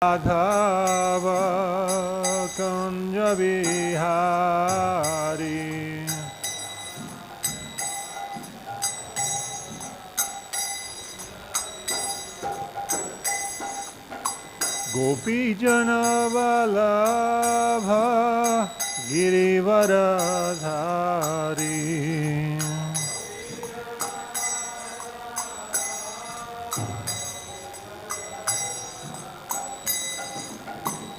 Radhava Kunja Vihari Gopi Jana Vallabha Girivaradhari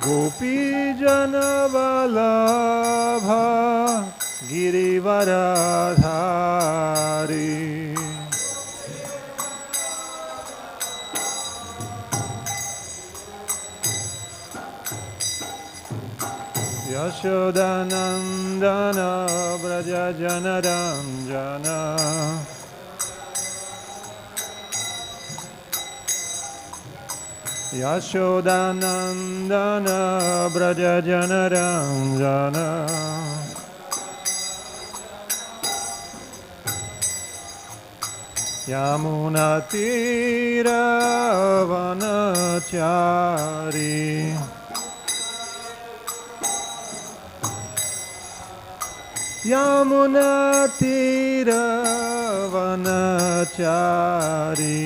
Gopi Jana Vallabha Girivaradhari Yashodanandana Braja Janaranjana Yashodanandana Braja Janaranjana Yamunatira Vanachari Yamunatira Vanachari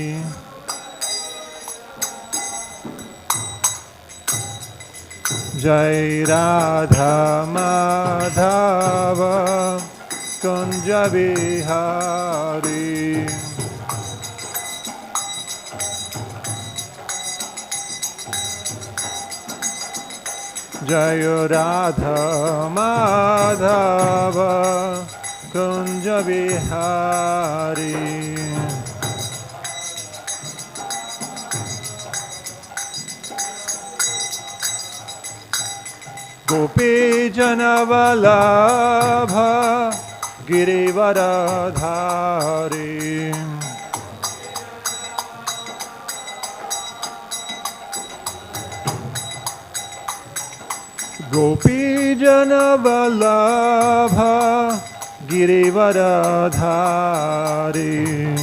Jai Radha Madhava Kunja Vihari Jai Radha Madhava Kunja Vihari Gopi Jana Vallabha Girivaradhari Gopi Jana Vallabha Girivaradhari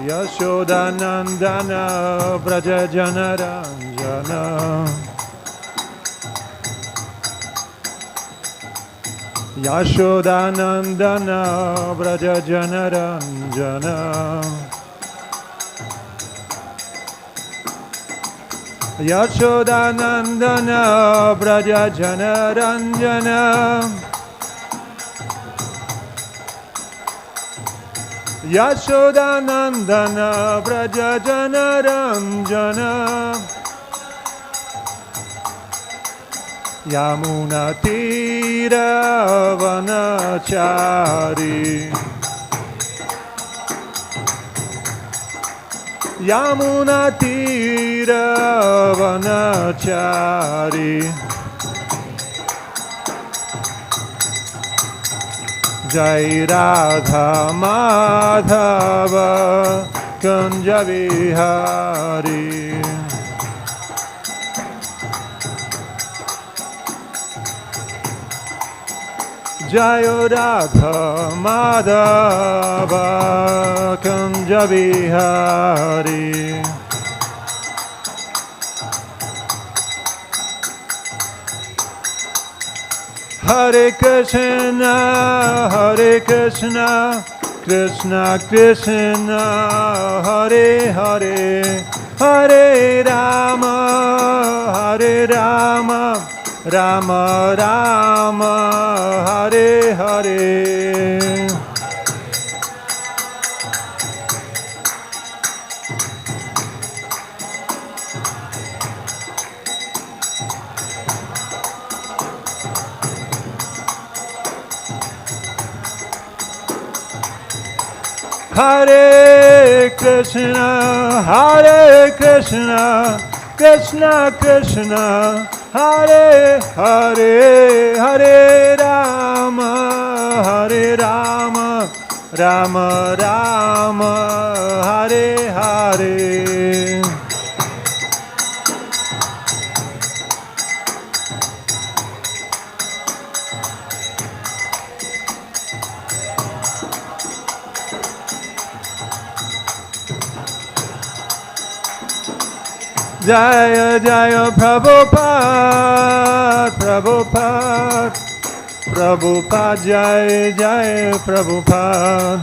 Yashodanandana Braja Janaranjana Yashodanandana Braja Janaranjana Yashodanandana Braja Janaranjana Yashodanandana Braja Janaranjana Yamunatira Vanachari Yamunatira Vanachari Jai Radha Madhava Kunja Vihari Jai Radha Madhava Kunja Vihari Hare Krishna, Hare Krishna, Krishna Krishna, Hare Hare, Hare Rama, Hare Rama, Rama Rama, Hare Hare. Hare Krishna, Hare Krishna, Krishna Krishna, Hare Hare, Hare Rama, Hare Rama, Rama Rama, Hare Hare. Jaya Jaya Prabhupada, Prabhupada, Prabhupada, Jaya Jaya Prabhupada.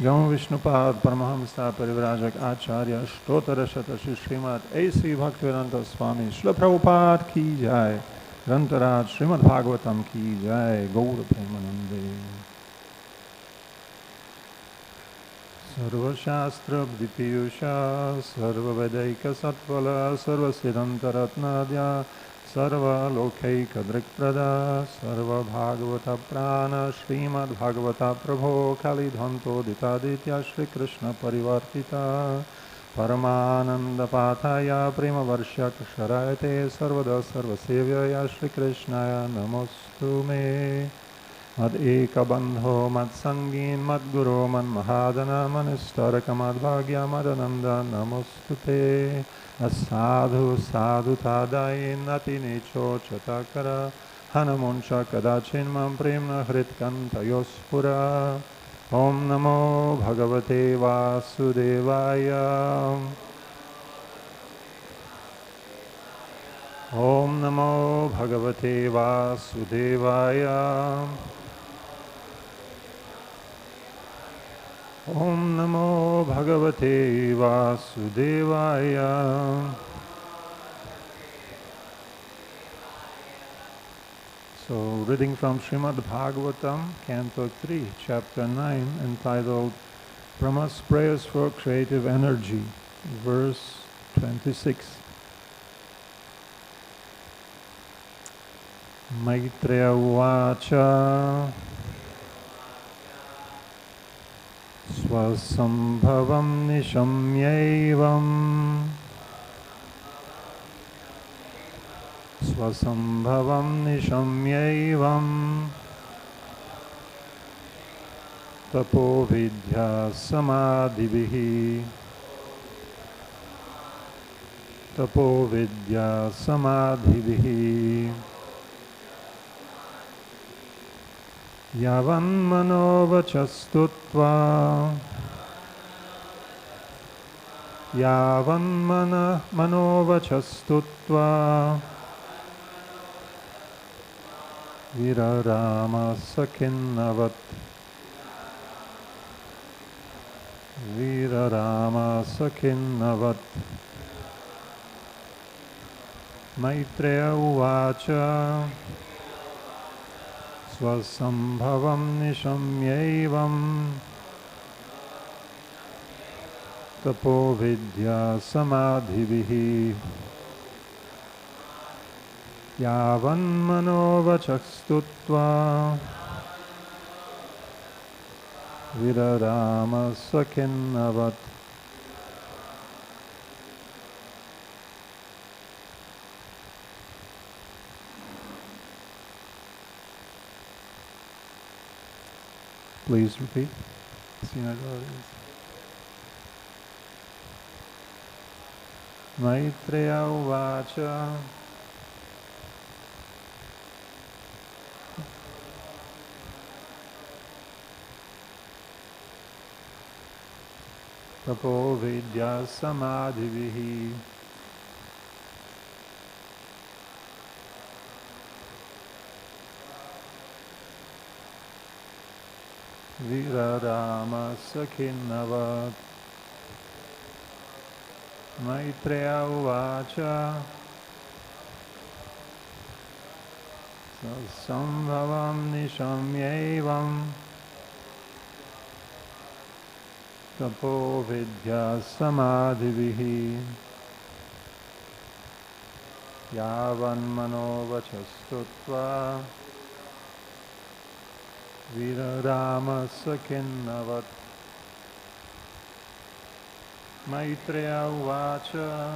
Jam Vishnupad Paramahamsa Parivrajak Acharya Shtotara Shatashi Srimad A.C. Bhaktivedanta Swami Srila Prabhupada Ki Jai Grantaraj Srimad Bhagavatam Ki Jai Gaura Premanande Sarva Shastra Vipiyusha Sarva Vedaika Satvala Sarva Siddhanta Ratnadya Sarva Lokaika Drikprada Sarva Bhagavata Prana Srimad Bhagavata Prabho Kali Dhanto Ditaditya Shri Krishna Parivartita Paramananda Pathaya Prima Varshak Sharayate Sarvada Sarva Sevyaya Shri Krishnaya Namostu Me Mad Eka Bandho Mad Sangin Mad Guru Mad Mahadana Manistaraka Mad Bhagya Madananda Namostute Sadhu sadhu tadai nati nicho chatakara hanamuncha kadachin mam premna hritkanta yospura Om namo bhagavate vasudevaya Om namo bhagavate vasudevaya Om namo bhagavate vasudevaya. So, reading from Srimad Bhagavatam, Canto 3, Chapter 9, entitled Brahma's Prayers for Creative Energy, verse 26. Maitreya uvāca sva-sambhavam niśāmyaivaṁ sva-sambhavam niśāmyaivaṁ tapo-vidyā-samādhibhiḥ tapo-vidyā-samādhibhiḥ yāvan mano-vacaḥ stutvā yāvan mano-vacaḥ stutvā virarāma khinna-vat virarāma khinna-vat Maitreya uvāca sva-sambhavam niśāmyaivaṁ tapo-vidyā-samādhibhiḥ yāvan mano-vacaḥ stutvā virarāma khinna-vat. Please repeat. Maitreya uvāca tapo-vidyā-samādhibhiḥ virarāma khinna-vat Maitreya uvāca sva-sambhavam niśāmyaivaṁ tapo-vidyā-samādhibhiḥ yāvan mano-vacaḥ stutvā virarāma khinna-vat Maitreya uvāca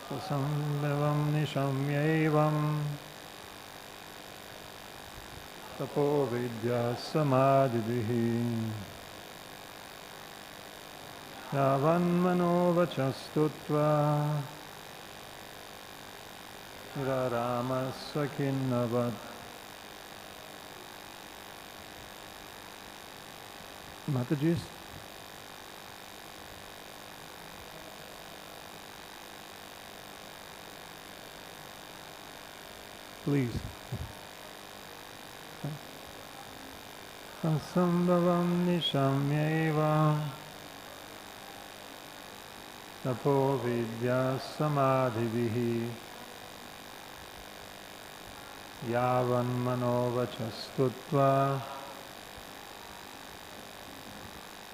sva-sambhavam niśāmyaivaṁ tapo-vidyā-samādhibhiḥ yāvan mano-vacaḥ stutvā virarāma khinna-vat. Mataji's? Please. Sva-sambhavam niśāmyaivaṁ tapo-vidyā-samādhibhiḥ yāvan mano-vacaḥ stutvā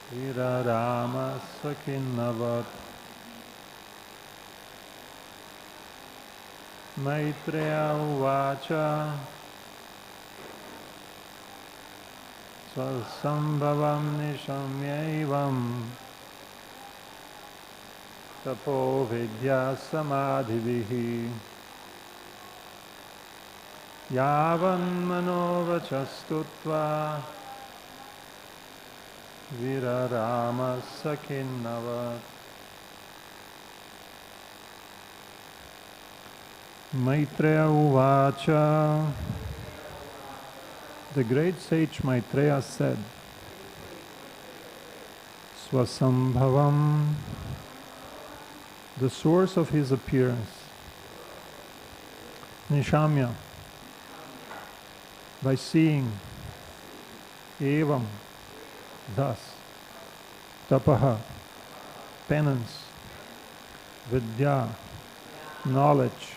virarāma khinna-vat. Maitreya uvāca sva-sambhavam niśāmyaivaṁ tapo-vidyā-samādhibhiḥ yāvan mano-vacaḥ stutvā virarāma khinna-vat. Maitreya uvāca. The great sage Maitreya said, sva-sambhavam, the source of his appearance, niśāmya, by seeing, evam, thus, tapaḥ, penance, vidyā, knowledge,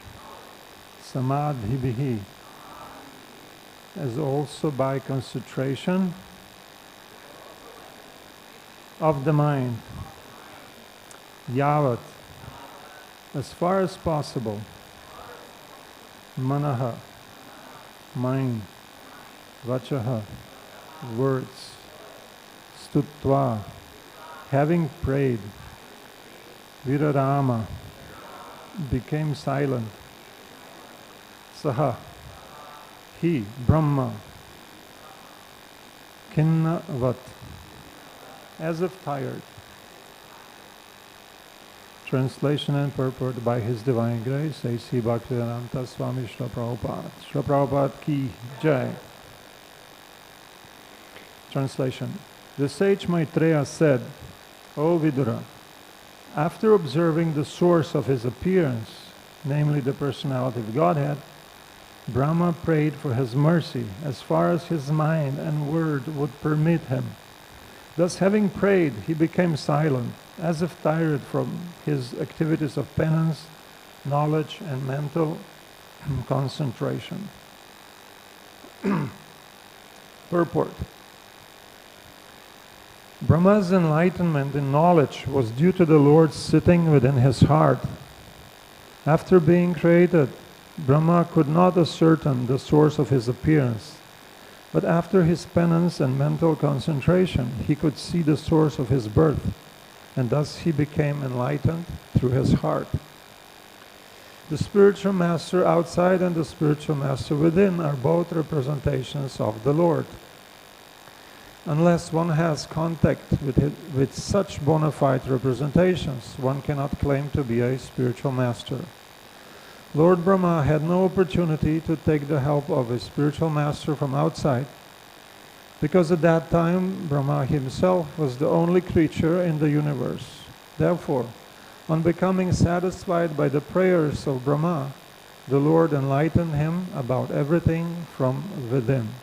samādhibhiḥ, as also by concentration of the mind, yāvat, as far as possible, manaḥ, mind, vacaḥ, words, stutvā, having prayed, virarāma, became silent, saha, he, Brahmā, khinna-vat, as if tired. Translation and purport by His Divine Grace, A.C. Bhaktivedanta Swami Srila Prabhupada. Srila Prabhupada ki jai. Translation. The sage Maitreya said, O Vidura, after observing the source of his appearance, namely the Personality of Godhead, Brahmā prayed for his mercy as far as his mind and word would permit him. Thus, having prayed, he became silent, as if tired from his activities of penance, knowledge, and mental concentration. Purport. Brahma's enlightenment in knowledge was due to the Lord sitting within his heart. After being created, Brahmā could not ascertain the source of his appearance, but after his penance and mental concentration, he could see the source of his birth, and thus he became enlightened through his heart. The spiritual master outside and the spiritual master within are both representations of the Lord. Unless one has contact with such bona fide representations, one cannot claim to be a spiritual master. Lord Brahmā had no opportunity to take the help of a spiritual master from outside, because at that time Brahmā himself was the only creature in the universe. Therefore, on becoming satisfied by the prayers of Brahmā, the Lord enlightened him about everything from within.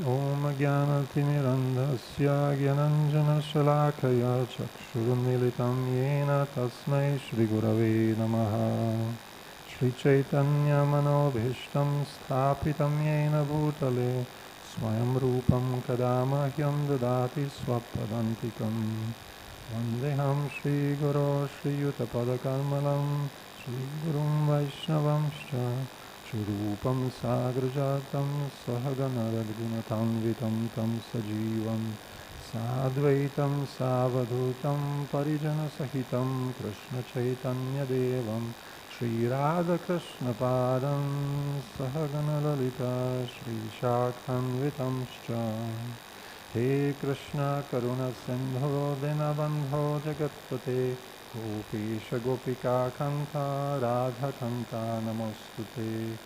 Om Jnana-timirandhasya Gyananjana-shalakaya Chakshurumilitam Yena Tasmai Shri Gurave Namaha Shri Chaitanya Manobhishtam Sthapitam Yena Bhutale Swayam Rupam Kadamahyam Dadati Swapadantikam Vandeham Shri Guru Shri Yutapadakamalam Shri Gurum Vaishnavamscha Shurupam Sagrajatam Sahaganaradgunatamvitam Tam Sajivam Sadvaitam Savadhutam Parijana Sahitam Krishna Chaitanya Devam Shri Radha Krishna Padam Sahaganalalita Shri Shakhanvitamscha He Krishna Karuna Sindho Dinabandho Jagatpate Gopisha Gopika Kanta Radha Kanta Namostute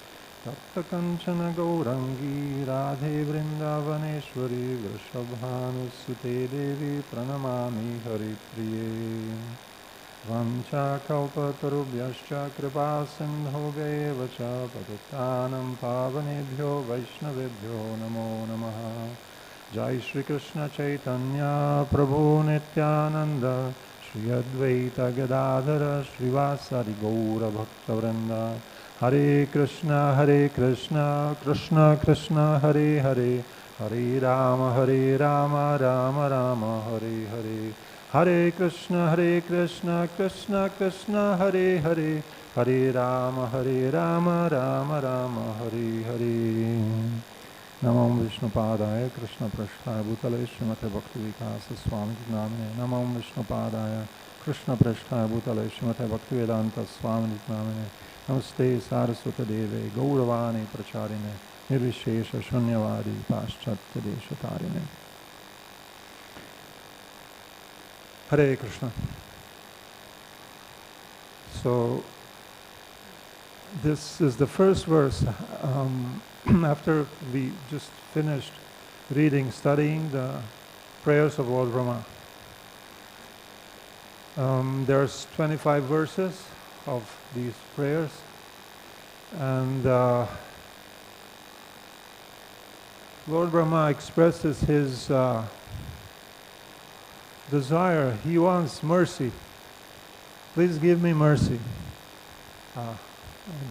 Tapta Kanchana Gaurangi Radhe Vrindavaneshwari Vrishabhanusute Devi Pranamami Haripriye Vancha Kalpatarubhyascha Kripa Sindhobheva Cha Patitanam Pavanebhyo Vaishnavebhyo Namo Namaha Jai Shri Krishna Chaitanya Prabhu Nityananda Shri Advaita Gadadhara Srivasari Gaura Bhaktavrinda Hare Krishna Krishna Krishna Hare Hare Hare Rama Rama Rama Hare Hare Hare Krishna Krishna Krishna Hare Hare Hare Rama Rama Rama Hare Hare Namo Vishnupadaya Krishna Prasthaya Bhutale Srimate Bhakti-Vikasa Swami Namine Namo Vishnupadaya Krishna Prasthaya Bhutale Srimate Bhakti-Vedanta Swami Namine Namaste Saraswata Deve Gauravani Pracharine Nirvishesha Shunyavadi Paschatya Deshatarine Hare Krishna. So this is the first verse. After we just finished studying the prayers of Lord Brahma. There's 25 verses of these prayers, and Lord Brahma expresses his desire. He wants mercy. Please give me mercy.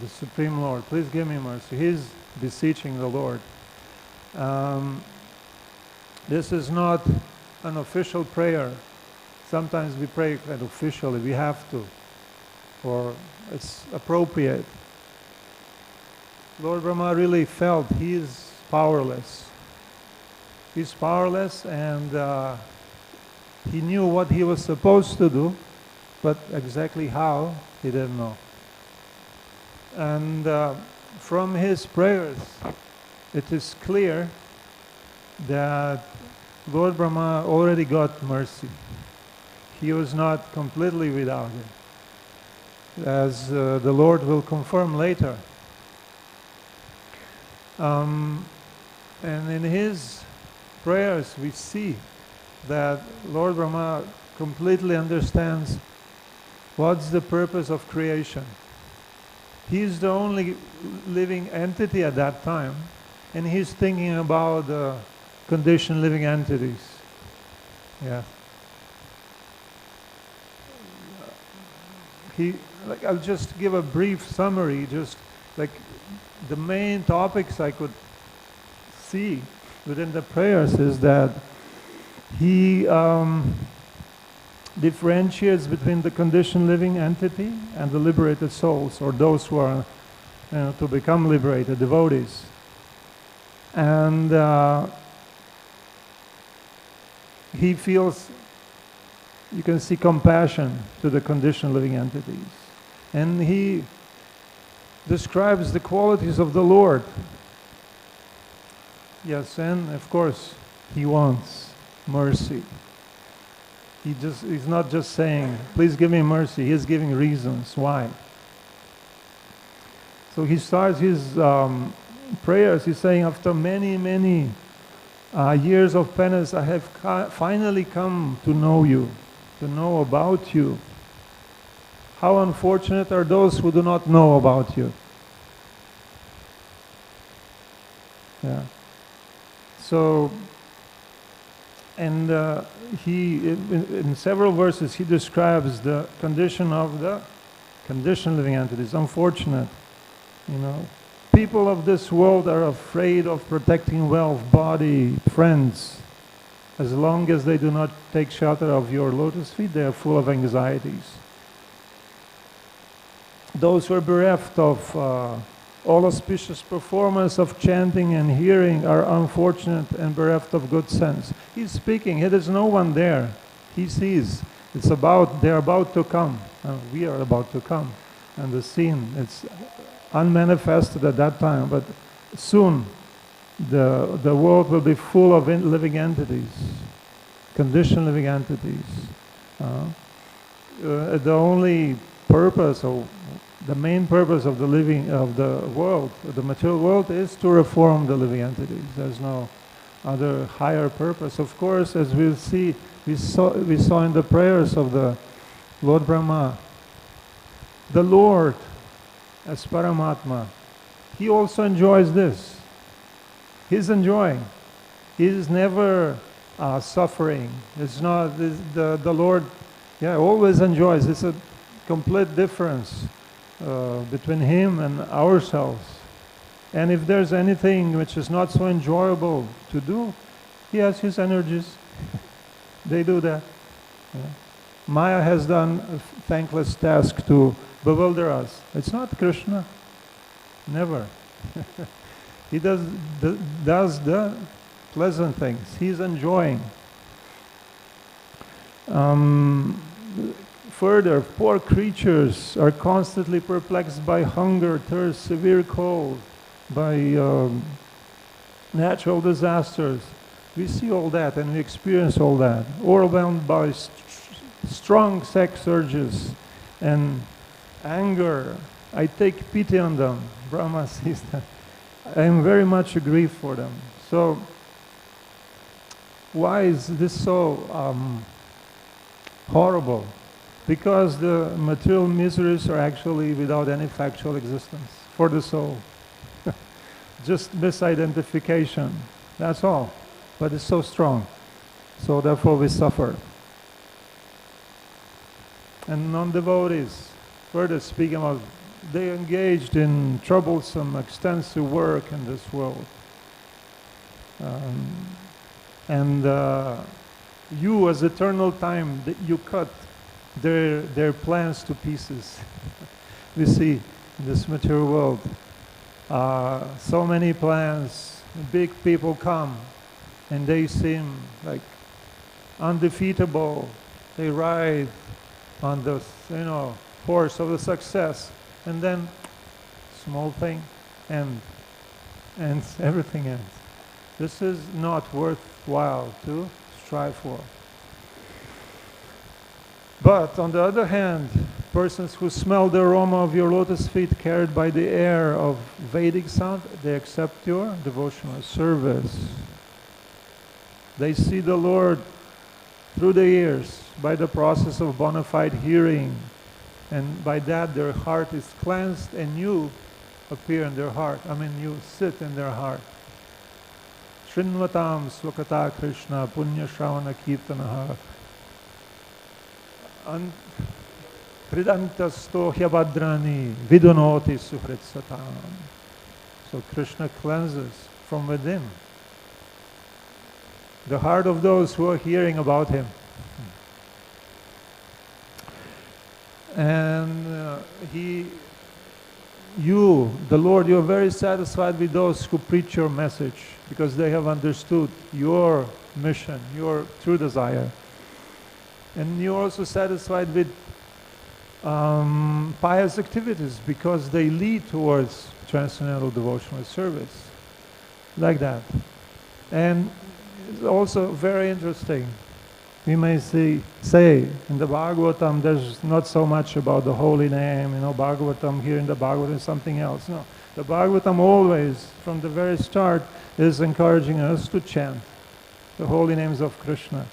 The Supreme Lord, please give me mercy. He's beseeching the Lord. This is not an official prayer. Sometimes we pray quite officially, we have to, or it's appropriate. Lord Brahma really felt he is powerless. He's powerless, and he knew what he was supposed to do, but exactly how, he didn't know. And from his prayers, it is clear that Lord Brahma already got mercy. He was not completely without it, as the Lord will confirm later. And in his prayers we see that Lord Brahma completely understands what's the purpose of creation. He's the only living entity at that time, and he's thinking about the conditioned living entities. Yeah. I'll just give a brief summary, just like the main topics I could see within the prayers is that he differentiates between the conditioned living entity and the liberated souls, or those who are to become liberated, devotees. And he feels, you can see compassion to the conditioned living entities. And he describes the qualities of the Lord. Yes, and of course, he wants mercy. He's not just saying, please give me mercy. He's giving reasons why. So he starts his prayers. He's saying, after many, many years of penance, I have finally come to know you, to know about you. How unfortunate are those who do not know about you. Yeah. So, and he, in several verses, he describes the condition of the conditioned living entities. Unfortunate, people of this world are afraid of protecting wealth, body, friends. As long as they do not take shelter of your lotus feet, they are full of anxieties. Those who are bereft of all auspicious performance of chanting and hearing are unfortunate and bereft of good sense. He's speaking, there's no one there. He sees. They're about to come. We are about to come. And the scene, it's unmanifested at that time, but soon the world will be full of living entities, conditioned living entities. The only purpose, or the main purpose of the world, the material world, is to reform the living entities. There's no other higher purpose. Of course, as we saw in the prayers of the Lord Brahmā, the Lord, as Paramatma, he also enjoys this. He's enjoying. He's never suffering. It's not the Lord. Always enjoys. It's a complete difference between him and ourselves. And if there's anything which is not so enjoyable to do, he has his energies. They do that. Maya has done a thankless task to bewilder us. It's not Krishna. Never. He does the pleasant things. He's enjoying. Further, poor creatures are constantly perplexed by hunger, thirst, severe cold, by natural disasters. We see all that and we experience all that. Overwhelmed by strong sex urges and anger. I take pity on them. Brahma sees that. I am very much aggrieved for them. So, why is this so horrible? Because the material miseries are actually without any factual existence for the soul. Just misidentification, that's all. But it's so strong. So therefore we suffer. And non-devotees, further speaking about, they engaged in troublesome, extensive work in this world. You as eternal time, you cut their plans to pieces. We see in this material world so many plans, big people come and they seem like undefeatable. They ride on the horse of the success, and then small thing and everything ends. This is not worthwhile to strive for. But on the other hand, persons who smell the aroma of your lotus feet carried by the air of Vedic sound, they accept your devotional service. They see the Lord through the ears by the process of bona fide hearing, and by that their heart is cleansed and you appear in their heart. You sit in their heart. Srinvatam swakata Krishna punya shravana kirtanaha Pridantasto hyabadrani vidunoti suhritsatam. So Krishna cleanses from within the heart of those who are hearing about him. And the Lord, you are very satisfied with those who preach your message because they have understood your mission, your true desire. And you're also satisfied with pious activities because they lead towards transcendental devotional service. Like that. And it's also very interesting. We may say in the Bhagavatam there's not so much about the holy name, Bhagavatam here in the Bhagavatam is something else. No. The Bhagavatam always, from the very start, is encouraging us to chant the holy names of Krishna.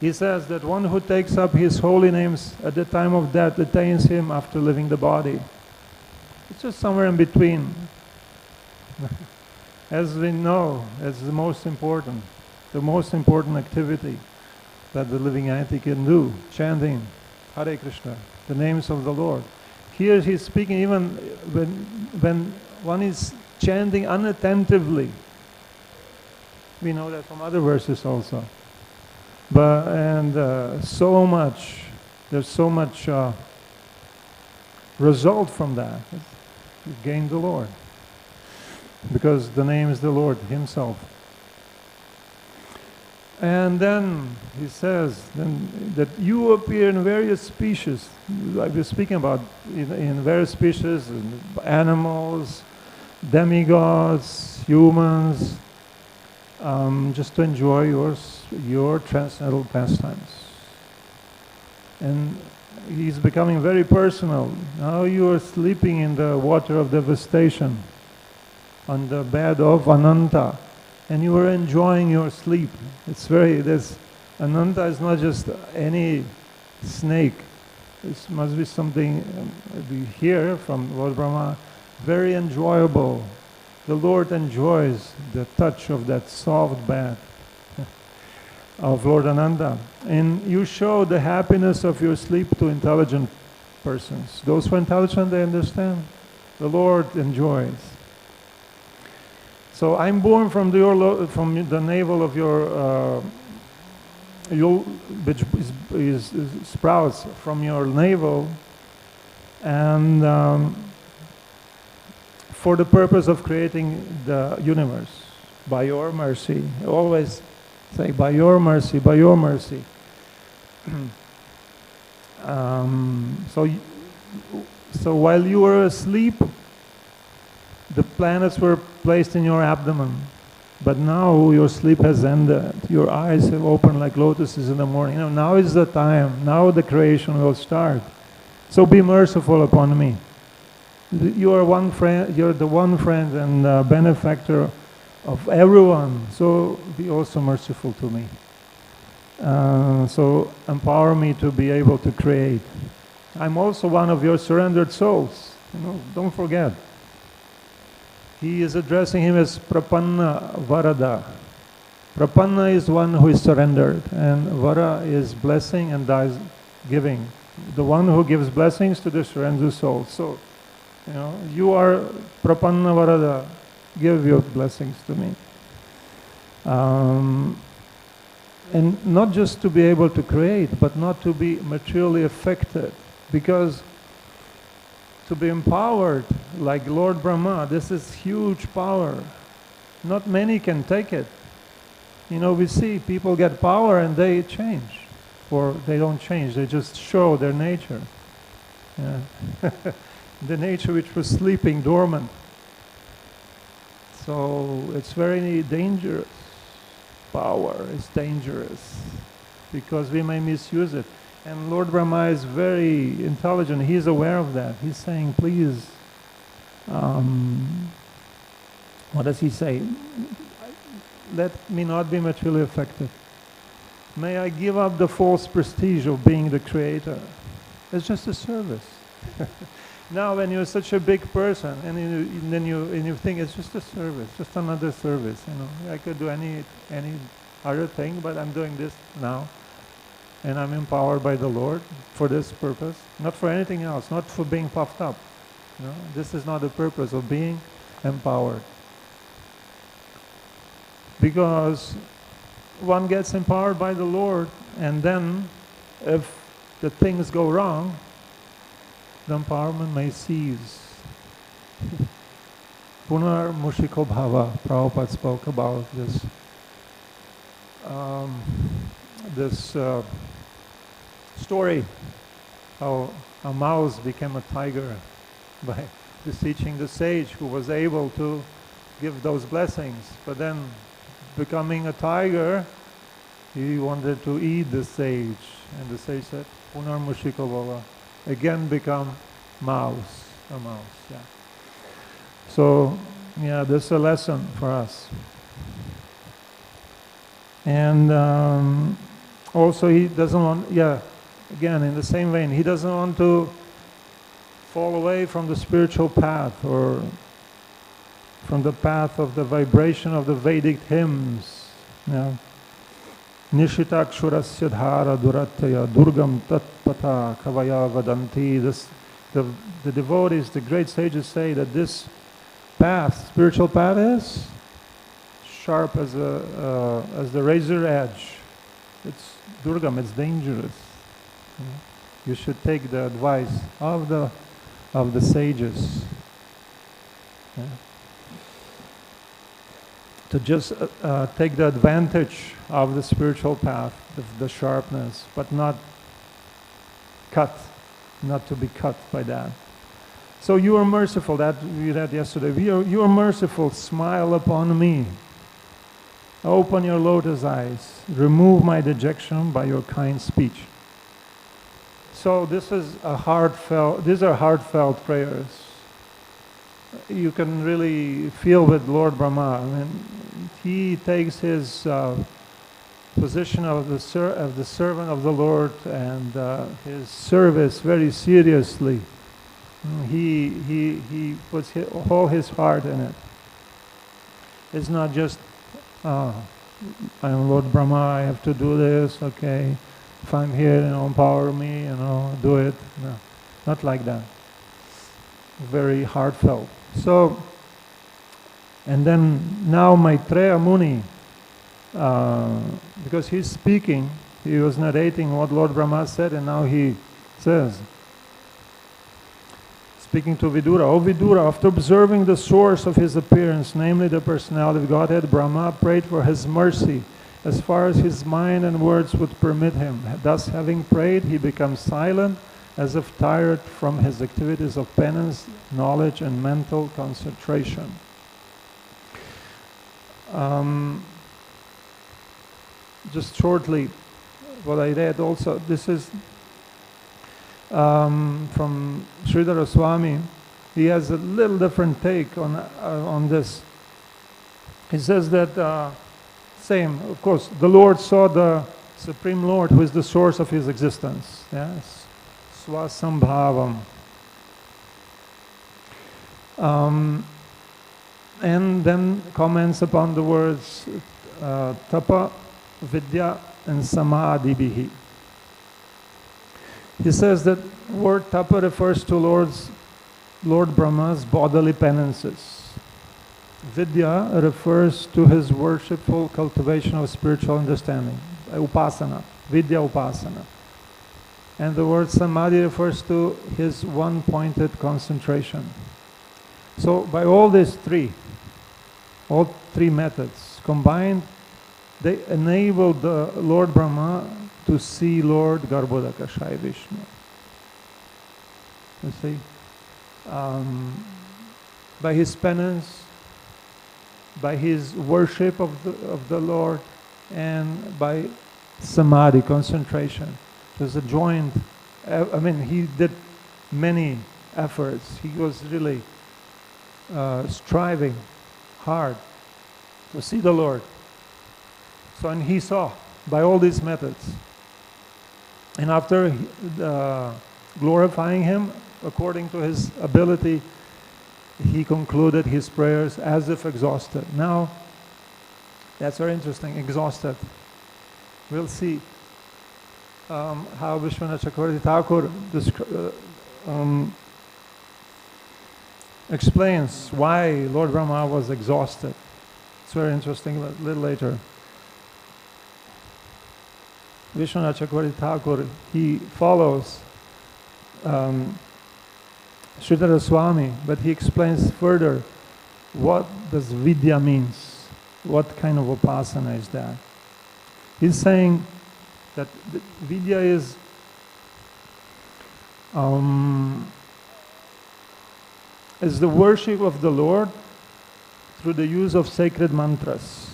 He says that one who takes up his holy names at the time of death attains him after leaving the body. It's just somewhere in between. As we know, it's the most important activity that the living entity can do, chanting Hare Krishna, the names of the Lord. Here he's speaking even when one is chanting unattentively. We know that from other verses also. There's so much result from that. You gain the Lord. Because the name is the Lord Himself. And then he says that you appear in various species, like we're speaking about, in various species, animals, demigods, humans, just to enjoy your transcendental pastimes. And he's becoming very personal. Now you are sleeping in the water of devastation, on the bed of Ananta, and you are enjoying your sleep. Ananta is not just any snake. This must be something we hear from Lord Brahma, very enjoyable. The Lord enjoys the touch of that soft bed of Lord Ananda. And you show the happiness of your sleep to intelligent persons. Those who are intelligent, they understand. The Lord enjoys. So I'm born from the navel of your, which sprouts from your navel, and for the purpose of creating the universe, by your mercy. Always say, by your mercy, by your mercy. So while you were asleep, the planets were placed in your abdomen. But now your sleep has ended. Your eyes have opened like lotuses in the morning. Now is the time. Now the creation will start. So be merciful upon me. You are one friend. You're the one friend and benefactor of everyone. So be also merciful to me. So empower me to be able to create. I'm also one of your surrendered souls. Don't forget. He is addressing him as Prapanna Varada. Prapanna is one who is surrendered, and Vara is blessing and dies giving. The one who gives blessings to the surrendered soul. So, you are Prapanna Varada. Give your blessings to me. And not just to be able to create, but not to be materially affected. Because to be empowered like Lord Brahmā, this is huge power. Not many can take it. We see people get power and they change. Or they don't change, they just show their nature. Yeah. The nature which was sleeping dormant. So it's very dangerous. Power is dangerous because we may misuse it. And Lord Brahmā is very intelligent. He's aware of that. He's saying, please, what does he say? Let me not be materially affected. May I give up the false prestige of being the creator. It's just a service. Now when you're such a big person and then you think it's just a service, just another service. I could do any other thing, but I'm doing this now. And I'm empowered by the Lord for this purpose, not for anything else, not for being puffed up. This is not the purpose of being empowered. Because one gets empowered by the Lord, and then if the things go wrong, the empowerment may cease. Punar Mushiko Bhava, Prabhupada spoke about this story, how a mouse became a tiger by beseeching the sage who was able to give those blessings. But then, becoming a tiger, he wanted to eat the sage. And the sage said, Punar Mushiko Bhava, again become mouse, a mouse. Yeah. So, this is a lesson for us. And also he doesn't want, again in the same vein, he doesn't want to fall away from the spiritual path or from the path of the vibration of the Vedic hymns. Nishitakshurasya dhara durataya durgam tatpata kavaya vadanti. The devotees, the great sages say that this path, spiritual path, is sharp as the razor edge. It's durgam, it's dangerous. You should take the advice of the sages. To just take the advantage of the spiritual path, the sharpness, but not to be cut by that. So you are merciful, that we read yesterday. You are merciful, smile upon me. Open your lotus eyes. Remove my dejection by your kind speech. So these are heartfelt prayers. You can really feel with Lord Brahma. I mean, he takes his position of the servant of the Lord and his service very seriously. He puts all his heart in it. It's not just, I'm Lord Brahma, I have to do this, okay. If I'm here, empower me, do it. No, not like that. Very heartfelt. So, and then now Maitreya Muni, because he's speaking, he was narrating what Lord Brahma said, and now he says, speaking to Vidura, O Vidura, after observing the source of his appearance, namely the personality of Godhead, Brahma prayed for his mercy as far as his mind and words would permit him. Thus, having prayed, he becomes silent, as if tired from his activities of penance, knowledge, and mental concentration. Just shortly, what I read also, this is from Sridhara Swami. He has a little different take on this. He says that, same, of course, the Lord saw the Supreme Lord, who is the source of his existence. Yes, sva-sambhavam. And then comments upon the words tapo-vidyā-samādhibhiḥ. He says that word tapa refers to Lord Brahma's bodily penances. Vidya refers to his worshipful cultivation of spiritual understanding, upasana, vidya upasana. And the word samadhi refers to his one-pointed concentration. So by all three methods combined, they enabled the Lord Brahma to see Lord Garbhodakashaya Vishnu. You see, by his penance, by his worship of the Lord, and by samadhi, concentration. It was a joint, he did many efforts. He was really striving hard to see the Lord. So, and he saw by all these methods. And after glorifying him according to his ability, he concluded his prayers as if exhausted. Now, that's very interesting, exhausted. We'll see how Vishwanath Chakravarti Thakur explains why Lord Brahma was exhausted. It's very interesting, a little later. Vishwanath Chakravarti Thakur, he follows Sridhara Swami, but he explains further what does vidya means, what kind of upasana is that. He's saying that vidya is the worship of the Lord through the use of sacred mantras.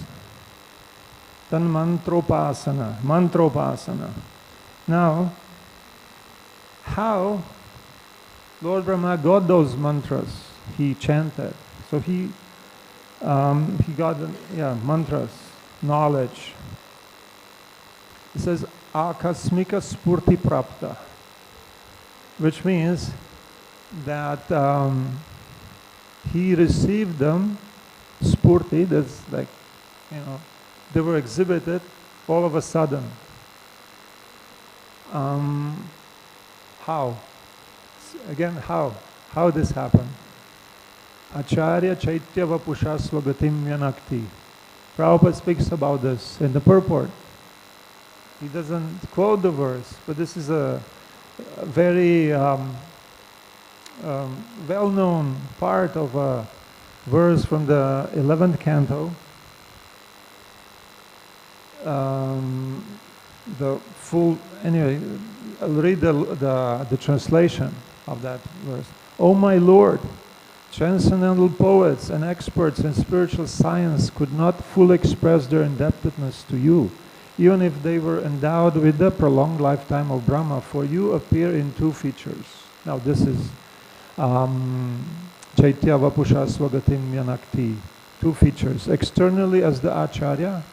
Then mantropasana. Now, how Lord Brahma got those mantras? He chanted. So he got mantras, knowledge. It says akasmika spurti prapta, which means that he received them, spurti, that's like, they were exhibited all of a sudden. How? Again, how? How this happened? Acharya Chaitya Vapusha Swagatim Yanakti. Prabhupada speaks about this in the purport. He doesn't quote the verse, but this is a very well-known part of a verse from the 11th canto. I'll read the translation of that verse. O my Lord, transcendental poets and experts in spiritual science could not fully express their indebtedness to you, even if they were endowed with the prolonged lifetime of Brahma, for you appear in two features. Now this is Chaitya Vapusha Swagatim Yanakti. Two features, externally as the Acharya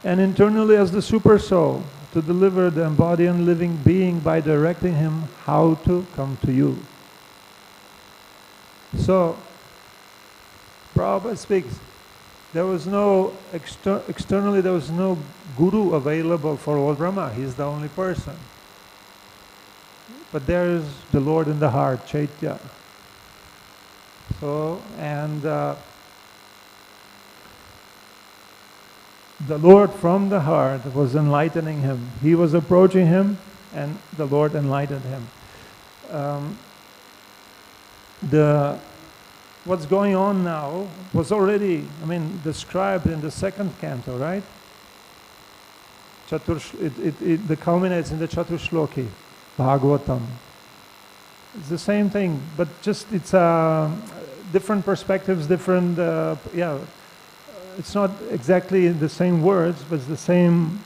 and internally as the Super Soul, to deliver the embodied and living being by directing him how to come to you. So, Prabhupada speaks, there was no, externally there was no guru available for Lord Brahma. He's the only person. But there is the Lord in the heart, Chaitya. So, and the Lord from the heart was enlightening him. He was approaching him and the Lord enlightened him. What's going on now was already, described in the second canto, right? It culminates in the Chaturshloki, Bhagavatam. It's the same thing, but just it's different perspectives, different, it's not exactly the same words, but it's the same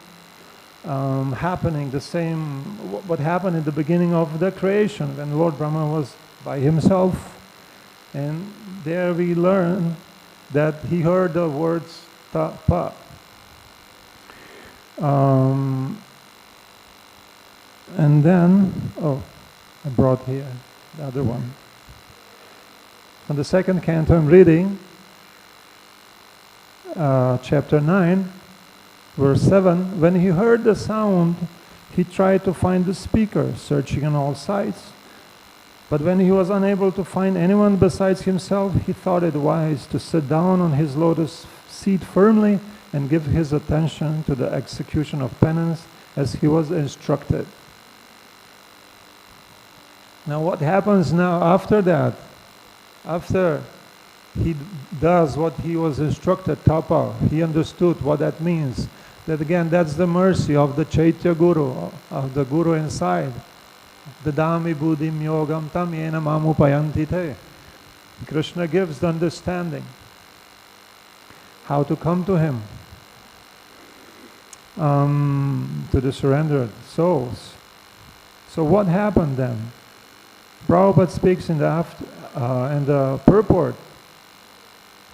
happening, the same, what happened in the beginning of the creation, when Lord Brahma was by himself. And there we learn that he heard the words tapaḥ. And then, I brought here the other one. On the second canto I'm reading, chapter 9, verse 7. When he heard the sound, he tried to find the speaker, searching on all sides. But when he was unable to find anyone besides himself, he thought it wise to sit down on his lotus seat firmly and give his attention to the execution of penance as he was instructed. Now what happens now after that? After he does what he was instructed, tapaḥ, he understood what that means. That again, that's the mercy of the Chaitya Guru, of the Guru inside. Dadami buddhim yogam tam yena mamupayanti te. Krishna gives the understanding how to come to him, to the surrendered souls. So what happened then? Prabhupada speaks in the purport.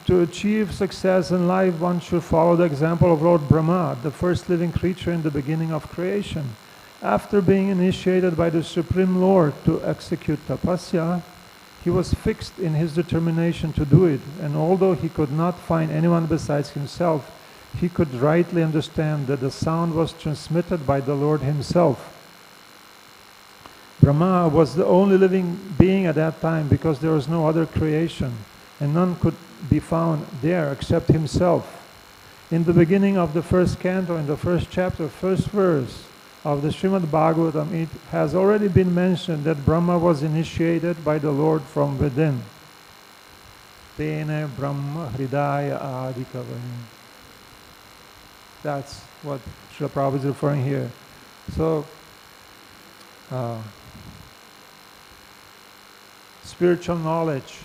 To achieve success in life, one should follow the example of Lord Brahma, the first living creature in the beginning of creation. After being initiated by the Supreme Lord to execute tapasya, he was fixed in his determination to do it, and although he could not find anyone besides himself, he could rightly understand that the sound was transmitted by the Lord himself. Brahma was the only living being at that time because there was no other creation, and none could be found there except himself. In the beginning of the first canto, in the first chapter, first verse of the Srimad Bhagavatam, it has already been mentioned that Brahma was initiated by the Lord from within. Tene Brahma Hridaya Adikavani. That's what Srila Prabhupada is referring here. So, spiritual knowledge,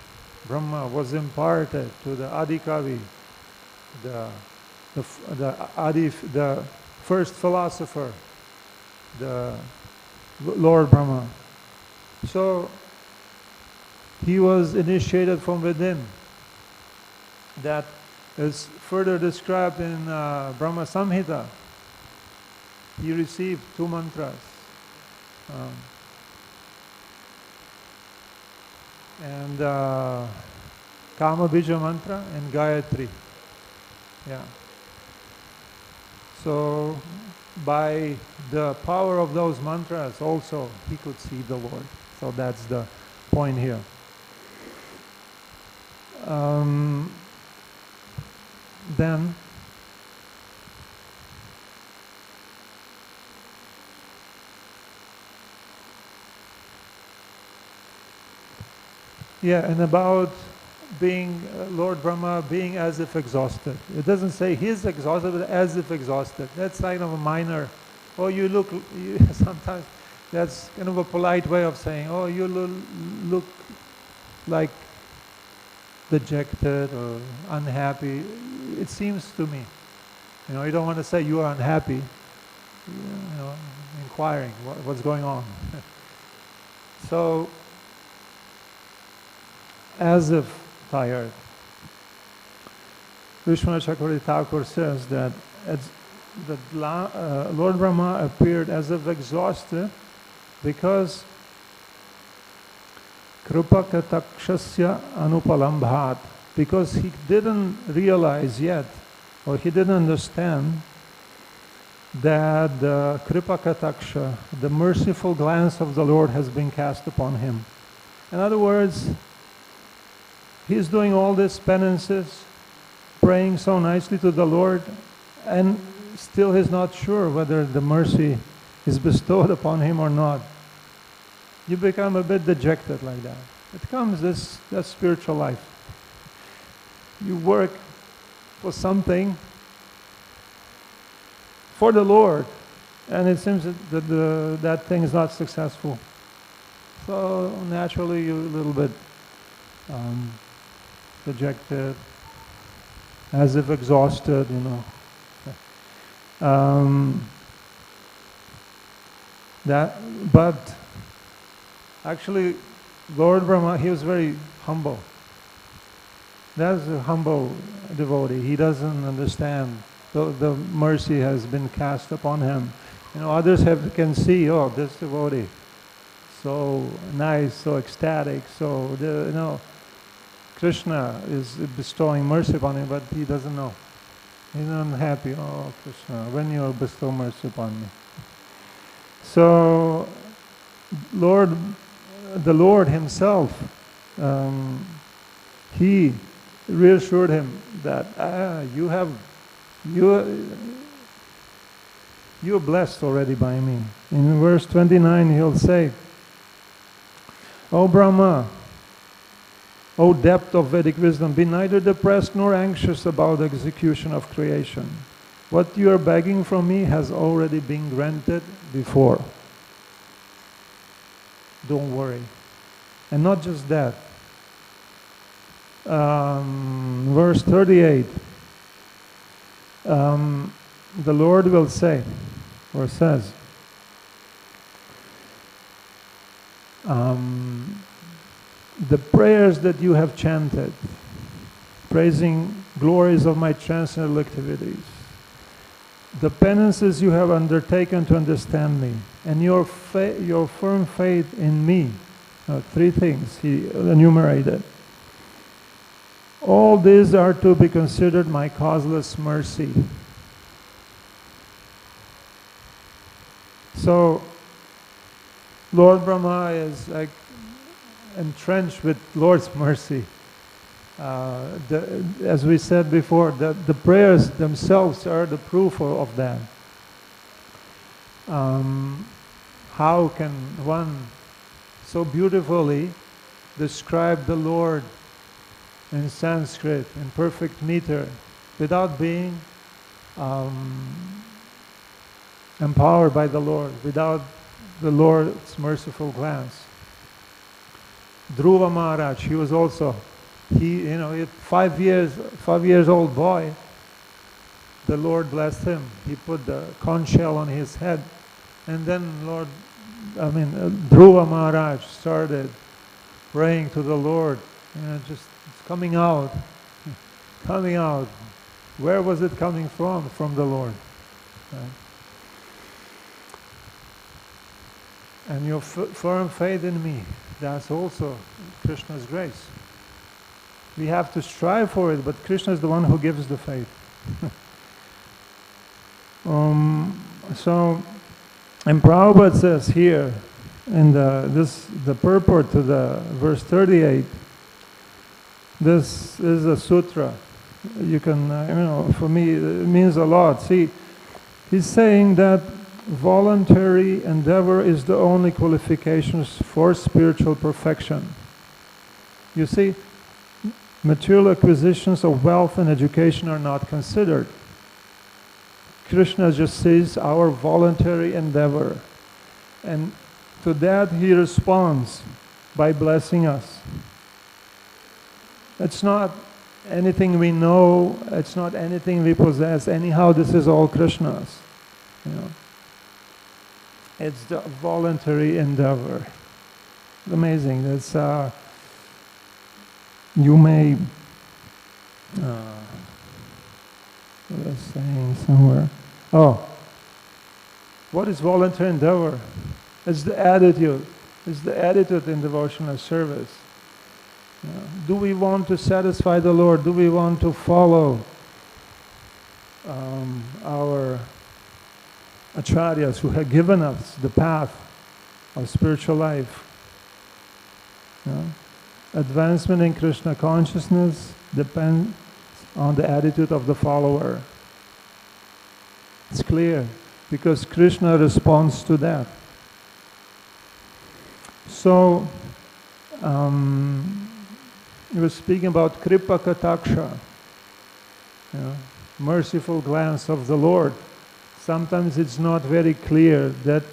Brahma, was imparted to the Adikavi, the first philosopher, the Lord Brahma. So he was initiated from within. That is further described in Brahma Samhita. He received two mantras. And Kama Bija mantra and Gayatri. Yeah. So by the power of those mantras also he could see the Lord. So that's the point here. Then and about being Lord Brahma being as if exhausted. It doesn't say he's exhausted, but as if exhausted. That's kind of a minor. Oh, sometimes That's kind of a polite way of saying, oh, you look like dejected or unhappy. It seems to me. You don't want to say you are unhappy. Inquiring what's going on. So, as if tired. Vishwanath Chakravarti Thakur says that Lord Brahma appeared as if exhausted because krupakatakshasya anupalambhat, because he didn't realize yet, or he didn't understand that the kripakataksha, the merciful glance of the Lord, has been cast upon him. In other words, he's doing all these penances, praying so nicely to the Lord, and still he's not sure whether the mercy is bestowed upon him or not. You become a bit dejected like that. It comes that spiritual life. You work for something, for the Lord, and it seems that that thing is not successful. So naturally you're a little bit dejected, as if exhausted, But actually, Lord Brahma, he was very humble. That's a humble devotee. He doesn't understand the mercy has been cast upon him. Others can see, oh, this devotee, so nice, so ecstatic, so Krishna is bestowing mercy upon him, but he doesn't know. He's unhappy. Oh, Krishna, when you bestow mercy upon me. So, the Lord himself, he reassured him that you are blessed already by me. In verse 29 he'll say, O Brahma, O depth of Vedic wisdom, be neither depressed nor anxious about the execution of creation. What you are begging from me has already been granted before. Don't worry. And not just that. Verse 38, the Lord will say, or says, the prayers that you have chanted, praising glories of my transcendental activities, the penances you have undertaken to understand me, and your firm faith in me, three things he enumerated. All these are to be considered my causeless mercy. So, Lord Brahma is like entrenched with Lord's mercy. As we said before, the prayers themselves are the proof of that. How can one so beautifully describe the Lord in Sanskrit, in perfect meter, without being empowered by the Lord, without the Lord's merciful glance? Dhruva Maharaj, he was also, 5 years old boy, the Lord blessed him. He put the conch shell on his head, and then Dhruva Maharaj started praying to the Lord, just it's coming out. Where was it coming from? From the Lord. And your firm faith in me, that's also Krishna's grace. We have to strive for it, but Krishna is the one who gives the faith. And Prabhupada says here, in the purport to the verse 38, this is a sutra. You can, for me, it means a lot. See, he's saying that voluntary endeavor is the only qualifications for spiritual perfection. You see, material acquisitions of wealth and education are not considered. Krishna just says our voluntary endeavor. And To that he responds by blessing us. It's not anything we know, it's not anything we possess. Anyhow, this is all Krishna's. It's the voluntary endeavor. Amazing. That's you may. What was I saying somewhere? Oh, what is voluntary endeavor? It's the attitude. It's the attitude in devotional service. Do we want to satisfy the Lord? Do we want to follow our acharyas who have given us the path of spiritual life? Advancement in Krishna consciousness depends on the attitude of the follower. It's clear, because Krishna responds to that. So, he was speaking about kripa kataksha, merciful glance of the Lord. Sometimes it's not very clear that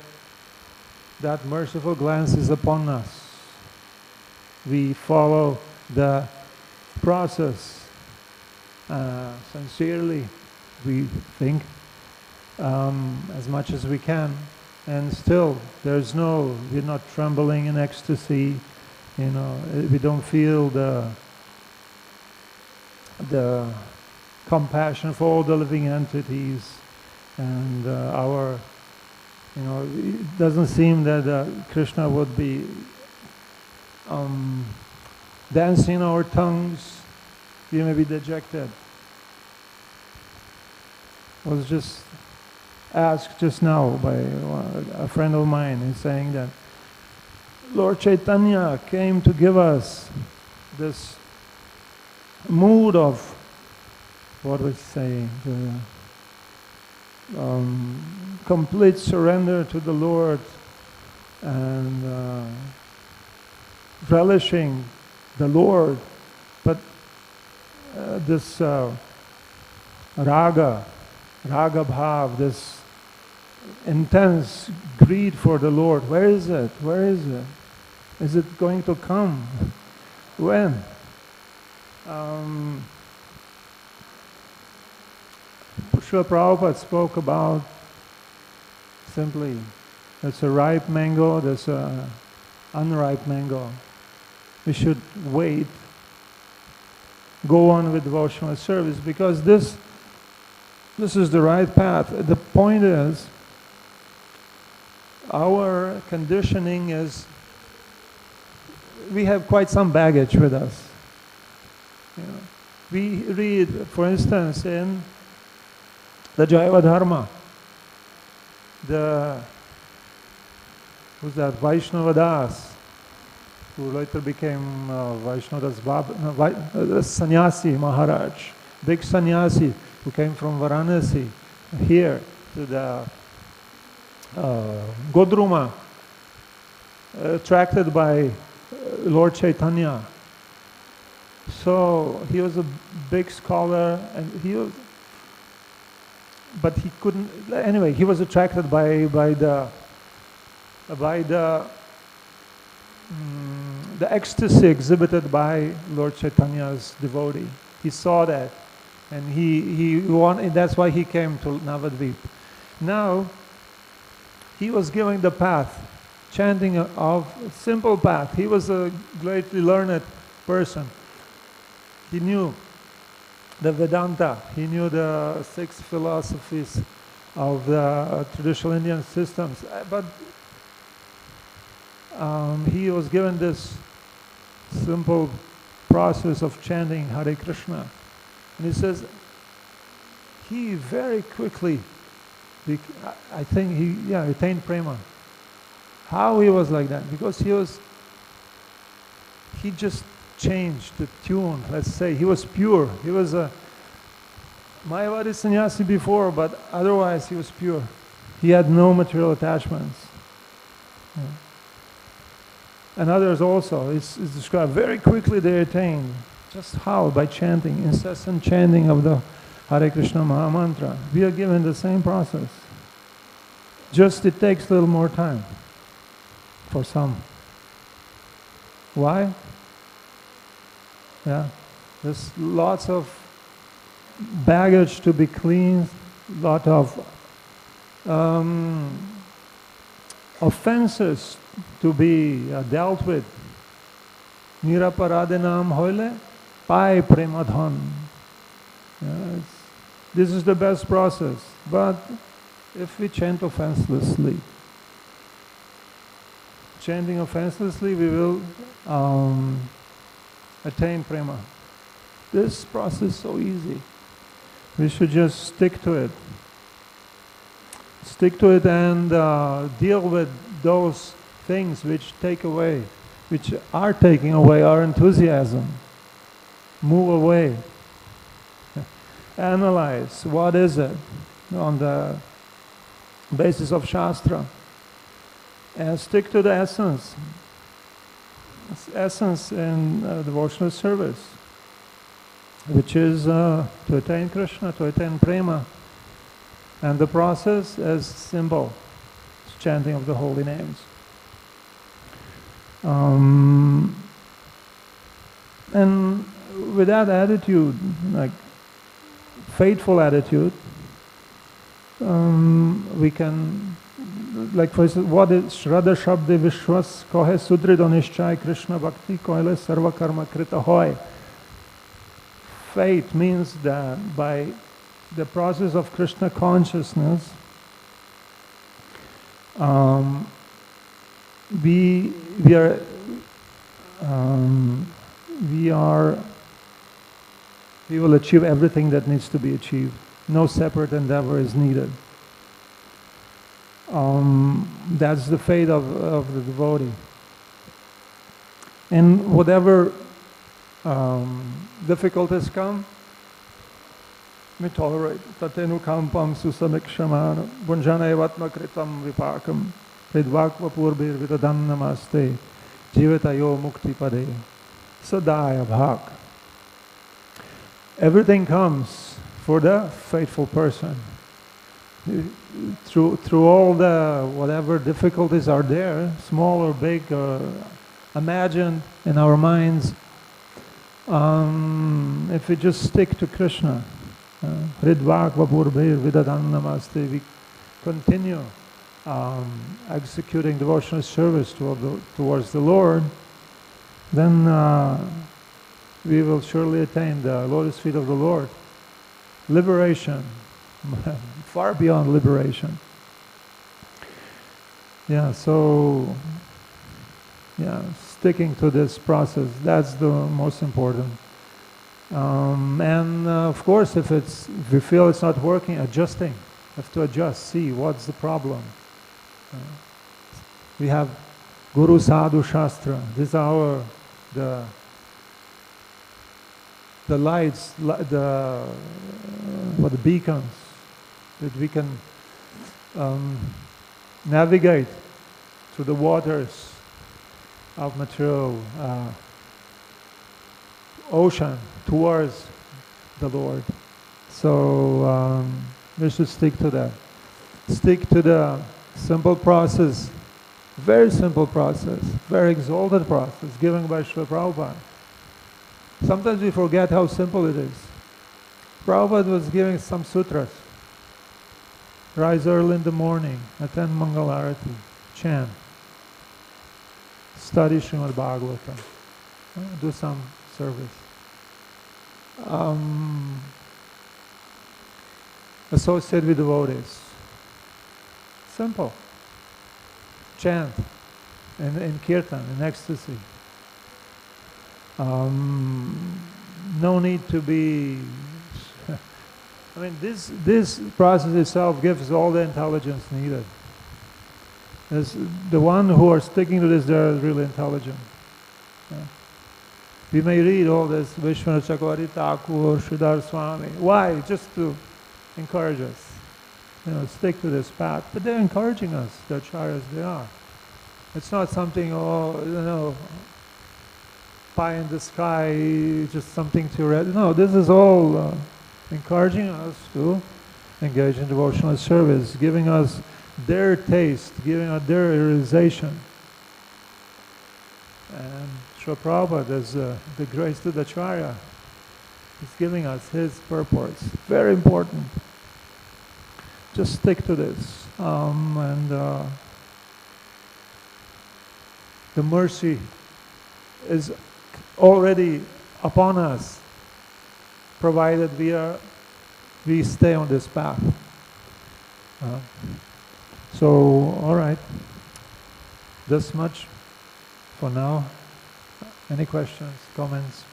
that merciful glance is upon us. We follow the process sincerely, we think, as much as we can, and still we're not trembling in ecstasy, we don't feel the compassion for all the living entities, and it doesn't seem that Krishna would be dancing our tongues. We may be dejected. I was just asked just now by a friend of mine. He's saying that Lord Chaitanya came to give us this mood of, what was he saying, complete surrender to the Lord and relishing the Lord, but this raga bhav, this intense greed for the Lord, where is it? Where is it? Is it going to come? When? Srila Prabhupada spoke about simply, there's a ripe mango, there's a unripe mango. We should wait, go on with devotional service, because this is the right path. The point is, our conditioning is, we have quite some baggage with us. We read, for instance, in the Jaiva Dharma, who's that, Vaishnava Das, who later became Vaishnava Das, sannyasi Maharaj, big sannyasi who came from Varanasi here to the Godruma, attracted by Lord Chaitanya. So he was a big scholar, and but he couldn't. Anyway, he was attracted by the ecstasy exhibited by Lord Chaitanya's devotee. He saw that, and he wanted. That's why he came to Navadvip. Now, he was giving the path, chanting of simple path. He was a greatly learned person. He knew the Vedanta. He knew the 6 philosophies of the traditional Indian systems. But he was given this simple process of chanting Hare Krishna. And he says, he very quickly, I think he attained prema. How he was like that? Because he just changed the tune, let's say. He was pure. He was a Mayavadi sannyasi before, but otherwise he was pure. He had no material attachments. Yeah. And others also, it's described, very quickly they attained. Just how? By chanting, incessant chanting of the Hare Krishna Maha Mantra. We are given the same process. Just it takes a little more time. for some. Why? Yeah, there's lots of baggage to be cleaned, lot of offenses to be dealt with. Niraparadinam hoile pai premadhan. This is the best process. But if we chant offenselessly, chanting offenselessly, we will attain prema. This process is so easy. We should just stick to it. Stick to it and deal with those things which are taking away our enthusiasm. Move away. Analyze, what is it, on the basis of Shastra. And stick to the essence. Essence in devotional service, which is to attain Krishna, to attain prema. And the process is simple. It's chanting of the holy names. And with that attitude, like faithful attitude, we can, like for instance, what is Shraddha Shabde Vishwas Kohe Sudrido Nishchay Krishna Bhakti Koile Sarva Karma Krita Hoy. Faith means that by the process of Krishna consciousness, we will achieve everything that needs to be achieved. No separate endeavor is needed. That's the fate of the devotee. And whatever difficulties come, we tolerate. Tatenu kampam susamikshama bunjana evatma kritam vipakam vidvakva purbir vidadan namaste jivatayo mukti pade sadaya bhak. Everything comes for the faithful person. Through all the whatever difficulties are there, small or big, imagined in our minds, if we just stick to Krishna, we continue executing devotional service towards the Lord, then we will surely attain the lotus feet of the Lord. Liberation, far beyond liberation. Yeah, so sticking to this process, that's the most important. And of course, if we feel it's not working, adjusting. Have to adjust, see what's the problem. We have Guru Sadhu Shastra. These are the lights, the beacons that we can navigate through the waters of material ocean towards the Lord. So we should stick to that. Stick to the simple process, very simple process, very exalted process given by Srila Prabhupada. Sometimes we forget how simple it is. Prabhupada was giving some sutras. Rise early in the morning, attend Mangalarati, chant, study Srimad Bhagavatam, do some service. Associate with devotees. Simple. Chant in kirtan, in ecstasy. No need to be... I mean, this process itself gives all the intelligence needed. The one who are sticking to this, they're really intelligent. Yeah. We may read all this, Vishwanath Chakravarti Thakur, Sridhar Swami. Why? Just to encourage us. Stick to this path. But they're encouraging us, the acharyas they are. It's not something, pie in the sky, just something to read. No, this is all encouraging us to engage in devotional service, giving us their taste, giving us their realization And Srila Prabhupada is the great Studacharya. He's giving us his purports. Very important. Just stick to this. The mercy is already upon us, provided we stay on this path. So, all right. This much for now. Any questions, comments?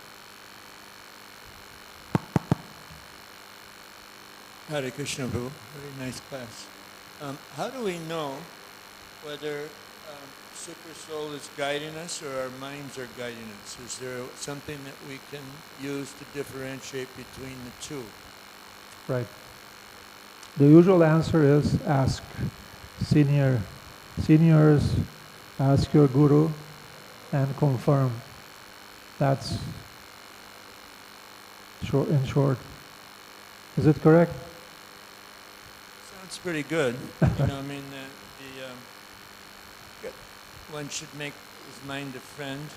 Hare Krishna, Prabhu. Very nice class. How do we know whether Super Soul is guiding us or our minds are guiding us? Is there something that we can use to differentiate between the two? Right. The usual answer is ask seniors, ask your guru, and confirm. That's in short. Is it correct? Sounds pretty good. One should make his mind a friend.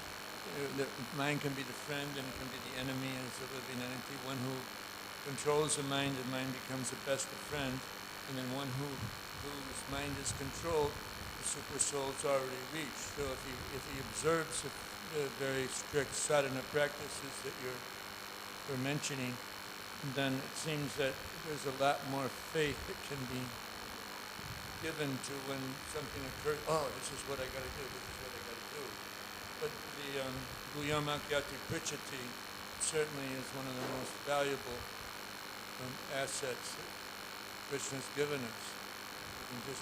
The mind can be the friend and it can be the enemy as a living entity. One who controls the mind becomes the best of friend. And then one whose mind is controlled, the Super Soul's already reached. So if he observes the very strict sadhana practices that you're mentioning, then it seems that there's a lot more faith that can be given to when something occurs. Oh, this is what I got to do. This is what I got to do. But the Guhyamakyati Prichati certainly is one of the most valuable assets that Krishna's given us. We can just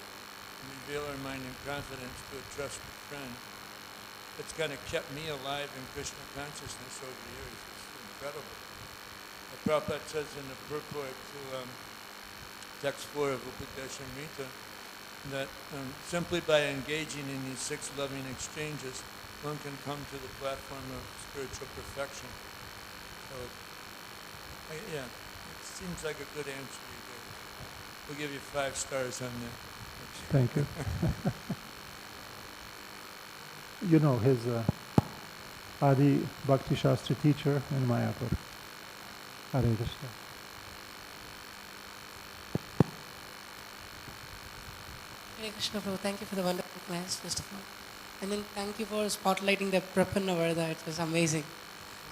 reveal our mind in confidence to a trusted friend. It's kind of kept me alive in Krishna consciousness over the years. It's incredible. Prabhupada says in the purport to text 4 of Upadeshamrita that simply by engaging in these 6 loving exchanges, one can come to the platform of spiritual perfection. So, it seems like a good answer you gave. We'll give you 5 stars on that. Thank you. You know his Adi Bhakti Shastri teacher in Mayapur. Hare Krishna. Hare Krishna, Prabhu. Thank you for the wonderful class, first of all. And then thank you for spotlighting the Prapannavarda. It was amazing.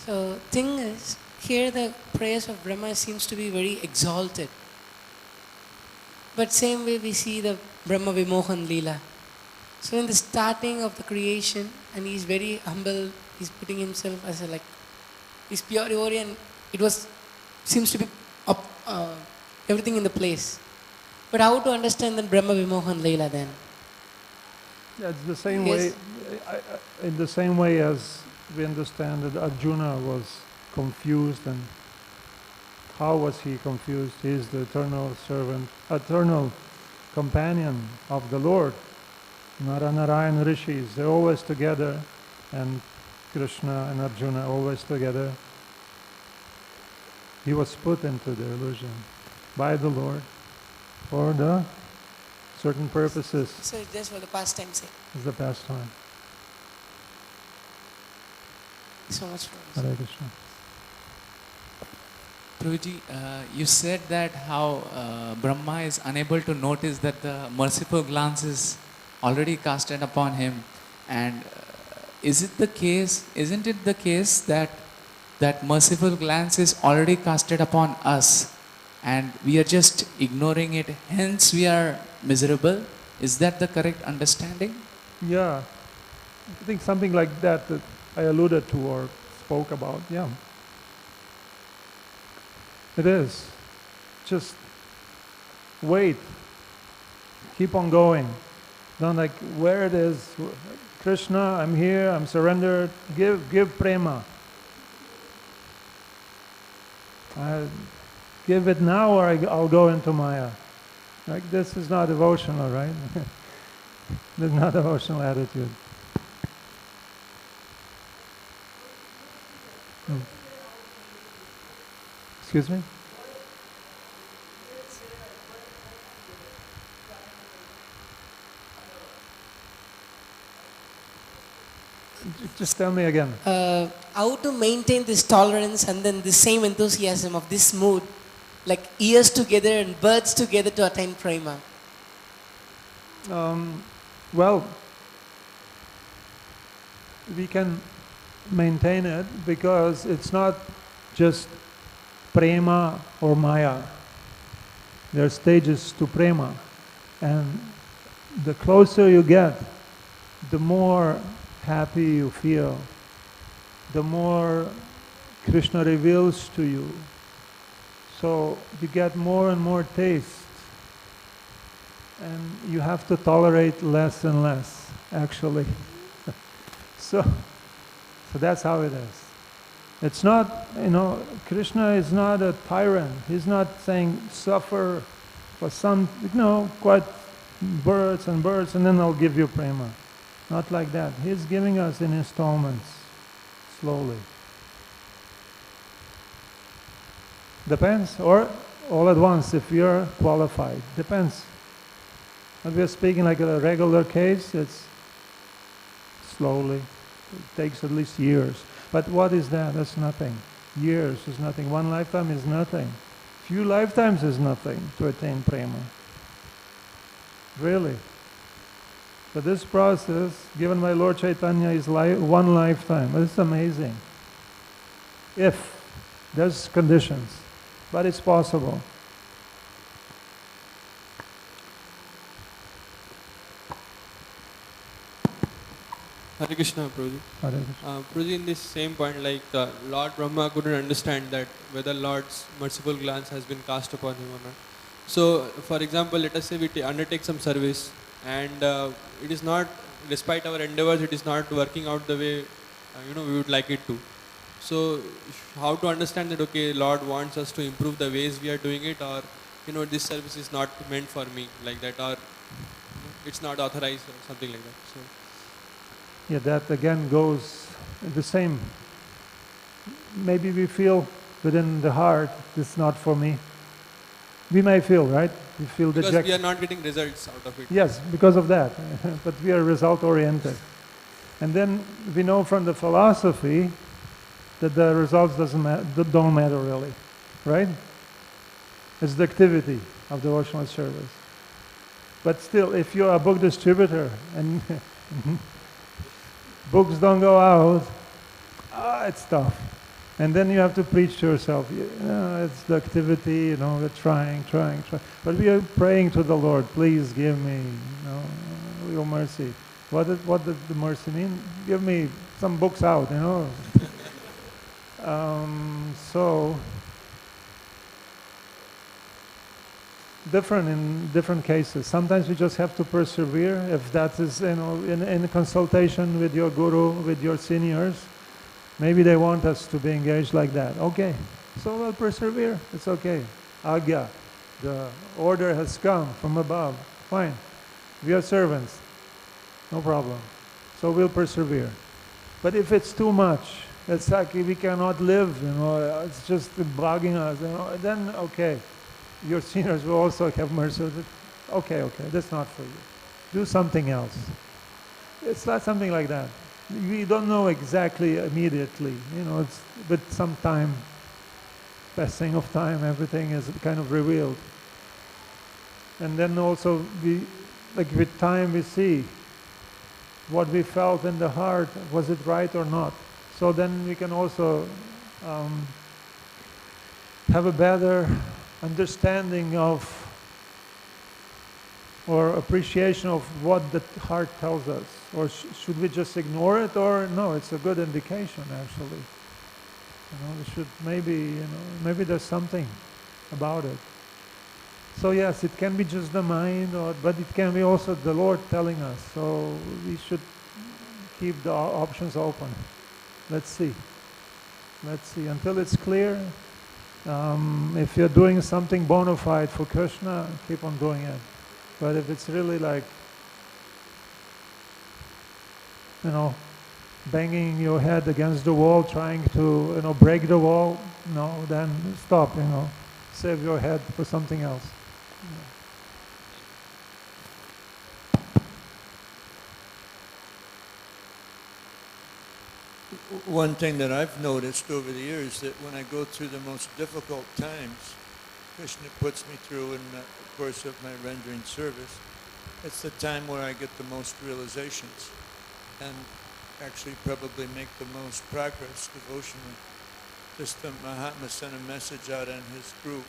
So, thing is, here the prayers of Brahma seems to be very exalted. But same way we see the Brahma Vimohan Leela. So in the starting of the creation, and he's very humble, he's putting himself as he's pure devotee, and seems to be everything in the place. But how to understand the Brahma Vimohan Leela then? Yeah, it's the same way, in the same way as we understand that Arjuna was confused. And how was he confused? He is the eternal servant, eternal companion of the Lord. Nara-Narayan Rishis, they're always together, and Krishna and Arjuna always together. He was put into the illusion by the Lord for the certain purposes. So it's just for the pastime sake. It's the pastime. Thank you so much for this. Hare Krishna. Prabhuji, you said that how Brahma is unable to notice that the merciful glance is already casted upon him, and isn't it the case that that merciful glance is already casted upon us and we are just ignoring it, hence we are miserable? Is that the correct understanding? Yeah, I think something like that I alluded to or spoke about, yeah. It is. Just wait. Keep on going. Don't where it is. Krishna, I'm here, I'm surrendered. Give prema. Give it now or I'll go into Maya. This is not devotional, right? This is not devotional attitude. Excuse me? Just tell me again. How to maintain this tolerance and then the same enthusiasm of this mood, like years together and births together to attain prema? Well, we can maintain it because it's not just prema or maya. There are stages to prema, and the closer you get, the more happy you feel, the more Krishna reveals to you. So you get more and more taste, and you have to tolerate less and less, actually. So that's how it is. It's not, Krishna is not a tyrant. He's not saying suffer for some, quite births and births, and then I'll give you prema. Not like that. He's giving us in installments, slowly. Depends, or all at once if you're qualified. Depends. If we're speaking like a regular case, it's slowly. It takes at least years. But what is that? That's nothing. Years is nothing. One lifetime is nothing. Few lifetimes is nothing to attain prema. Really. But this process, given by Lord Chaitanya, is one lifetime. It's amazing. If there's conditions. But it's possible. Hare Krishna, Prabhuji. Prabhuji, in this same point, Lord Brahma couldn't understand that whether Lord's merciful glance has been cast upon him or not. So, for example, let us say we undertake some service and it is not, despite our endeavors, it is not working out the way we would like it to. So, how to understand that, okay, Lord wants us to improve the ways we are doing it, or this service is not meant for me, like that, or it's not authorized or something like that. So. Yeah, that again goes the same. Maybe we feel within the heart, this is not for me. We may feel, right? We feel because we are not getting results out of it. Yes, because of that. But we are result-oriented. And then we know from the philosophy that the results don't matter really, right? It's the activity of devotional service. But still, if you're a book distributor and books don't go out, it's tough. And then you have to preach to yourself, it's the activity, we're trying. But we are praying to the Lord, please give me, your mercy. What does the mercy mean? Give me some books out, So, different in different cases. Sometimes we just have to persevere. If that is, in consultation with your guru, with your seniors, maybe they want us to be engaged like that. Okay, so we'll persevere. It's okay. Agya, the order has come from above. Fine. We are servants. No problem. So we'll persevere. But if it's too much, it's like we cannot live, it's just bugging us, then okay. Your seniors will also have mercy. Okay, that's not for you. Do something else. It's not something like that. We don't know exactly immediately, it's with some time, passing of time, everything is kind of revealed. And then also, with time we see what we felt in the heart, was it right or not? So then we can also have a better understanding of or appreciation of what the heart tells us. Or should we just ignore it, or no, it's a good indication actually. We should maybe there's something about it. So yes, it can be just the mind, but it can be also the Lord telling us. So we should keep the options open. Let's see until it's clear. If you're doing something bona fide for Krishna, keep on doing it. But if it's really like, banging your head against the wall, trying to, break the wall, no, then stop, save your head for something else. one thing that I've noticed over the years, that when I go through the most difficult times, Krishna puts me through in the course of my rendering service, it's the time where I get the most realizations and actually probably make the most progress devotionally. Just the Mahatma sent a message out on his group,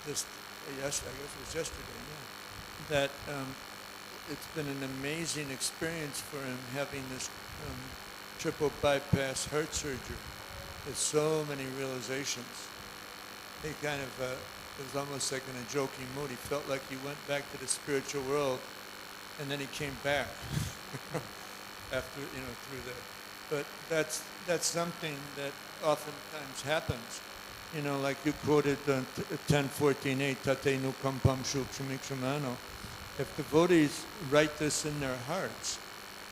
just I guess it was yesterday, that it's been an amazing experience for him having this triple bypass heart surgery with so many realizations. He kind of it was almost like in a joking mood. He felt like he went back to the spiritual world, and then he came back after, through that. But that's something that oftentimes happens. Like you quoted 10:14a, tate nukampam shukshamikshamano. If devotees write this in their hearts,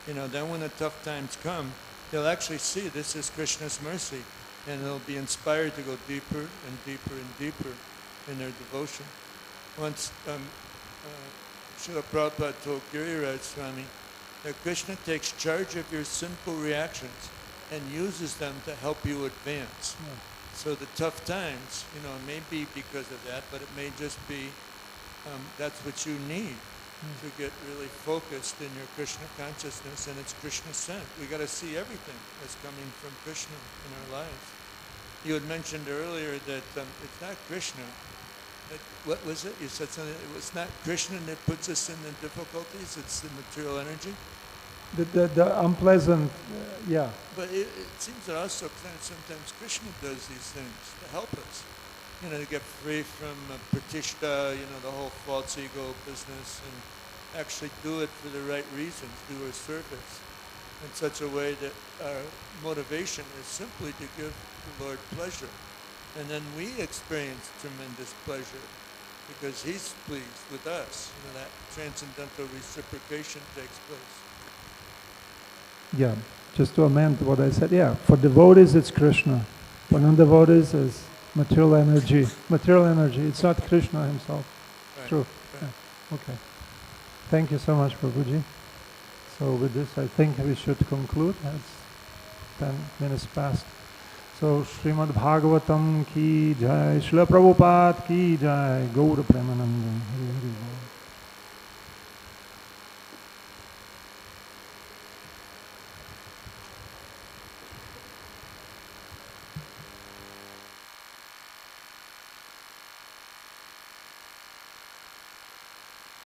then when the tough times come, they'll actually see this is Krishna's mercy, and they'll be inspired to go deeper and deeper and deeper in their devotion. Once Srila Prabhupada told Giriraj Swami that Krishna takes charge of your sinful reactions and uses them to help you advance. Yeah. So the tough times, it may be because of that, but it may just be that's what you need to get really focused in your Krishna consciousness, and it's Krishna sent. We got to see everything as coming from Krishna in our lives. You had mentioned earlier that it's not Krishna. What was it? You said something. It was not Krishna that puts us in the difficulties. It's the material energy. The unpleasant, yeah. But it seems that also sometimes Krishna does these things to help us. To get free from pratishta, the whole false ego business, and actually do it for the right reasons, do our service in such a way that our motivation is simply to give the Lord pleasure. And then we experience tremendous pleasure because He's pleased with us. That transcendental reciprocation takes place. Yeah, just to amend what I said, for devotees it's Krishna. For non-devotees it's material energy. Material energy, it's not Krishna Himself. Right. True. Right. Yeah. Okay. Thank you so much, Prabhuji. So with this, I think we should conclude. It's 10 minutes past. So Srimad Bhagavatam ki jai, Srila Prabhupada ki jai, Gaura Premananda. Hari Hari Bol.